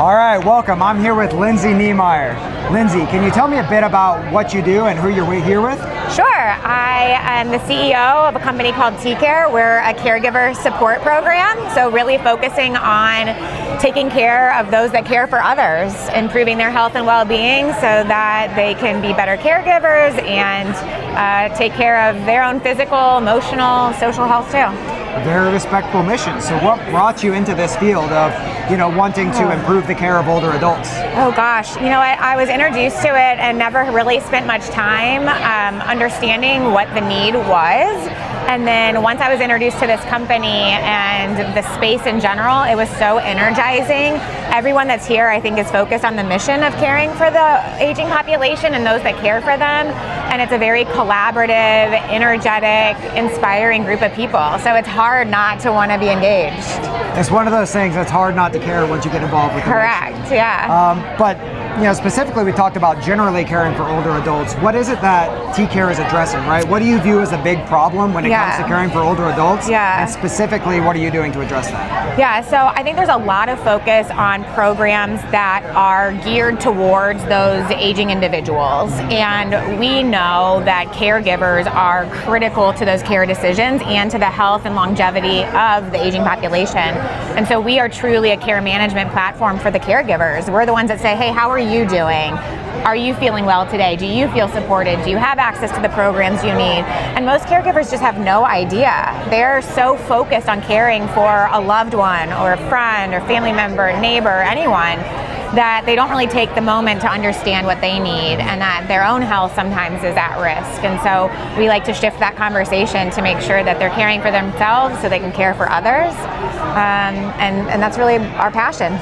All right, welcome. I'm here with Lindsey Niemeier. Lindsey, can you tell me a bit about what you do and who you're here with? Sure. I am the CEO of a company called TCARE. We're a caregiver support program, so really focusing on taking care of those that care for others, improving their health and well-being so that they can be better caregivers and take care of their own physical, emotional, social health too. Very respectful mission. So what brought you into this field of, wanting to improve the care of older adults? Oh gosh, I was introduced to it and never really spent much time understanding what the need was. And then once I was introduced to this company and the space in general, it was so energizing. Everyone that's here, I think, is focused on the mission of caring for the aging population and those that care for them. And it's a very collaborative, energetic, inspiring group of people. So it's hard not to want to be engaged. It's one of those things that's hard not to care once you get involved with the Correct, mission. yeah. But specifically we talked about generally caring for older adults. What is it that TCARE is addressing, right? What do you view as a big problem when it comes to caring for older adults? Yeah. And specifically, what are you doing to address that? Yeah, so I think there's a lot of focus on programs that are geared towards those aging individuals. And we know that caregivers are critical to those care decisions and to the health and longevity of the aging population. And so we are truly a care management platform for the caregivers. We're the ones that say, hey, how are you doing? Are you feeling well today? Do you feel supported? Do you have access to the programs you need? And most caregivers just have no idea. They're so focused on caring for a loved one or a friend or family member, neighbor, anyone, that they don't really take the moment to understand what they need and that their own health sometimes is at risk. And so we like to shift that conversation to make sure that they're caring for themselves so they can care for others. And that's really our passion.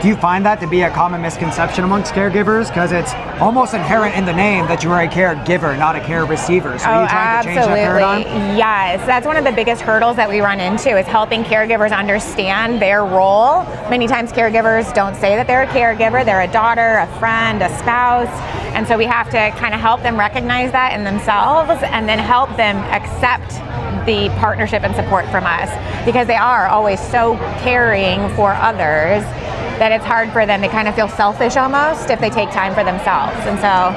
Do you find that to be a common misconception amongst caregivers? Because it's almost inherent in the name that you are a caregiver, not a care receiver. So are you trying to change that paradigm? Yes, that's one of the biggest hurdles that we run into is helping caregivers understand their role. Many times caregivers don't say that they're a caregiver, they're a daughter, a friend, a spouse. And so we have to kind of help them recognize that in themselves and then help them accept the partnership and support from us, because they are always so caring for others that it's hard for them. They kind of feel selfish almost if they take time for themselves. And so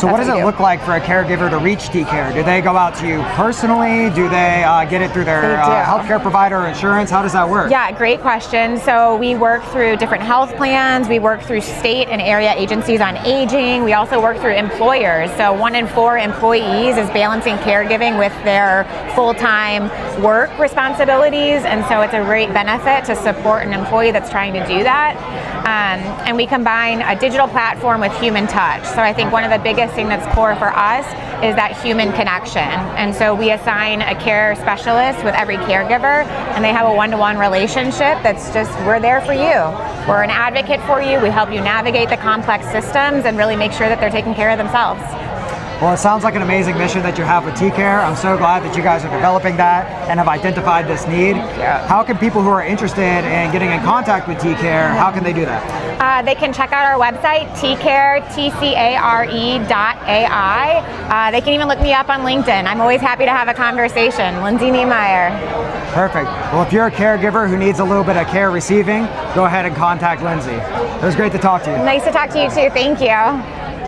what does it look like for a caregiver to reach TCARE? Do they go out to you personally? Do they get it through their healthcare provider or insurance? How does that work? Yeah, great question. So we work through different health plans. We work through state and area agencies on aging. We also work through employers. So 1 in 4 employees is balancing caregiving with their full-time work responsibilities. And so it's a great benefit to support an employee that's trying to do that. And we combine a digital platform with human touch. So I think one of the biggest thing that's core for us is that human connection. And so we assign a care specialist with every caregiver, and they have a one-to-one relationship that's just, we're there for you. We're an advocate for you. We help you navigate the complex systems and really make sure that they're taking care of themselves. Well, it sounds like an amazing mission that you have with TCARE. I'm so glad that you guys are developing that and have identified this need. How can people who are interested in getting in contact with TCARE, how can they do that? They can check out our website, TCARE, TCARE.ai. They can even look me up on LinkedIn. I'm always happy to have a conversation. Lindsey Niemeier. Perfect. Well, if you're a caregiver who needs a little bit of care receiving, go ahead and contact Lindsey. It was great to talk to you. Nice to talk to you too. Thank you.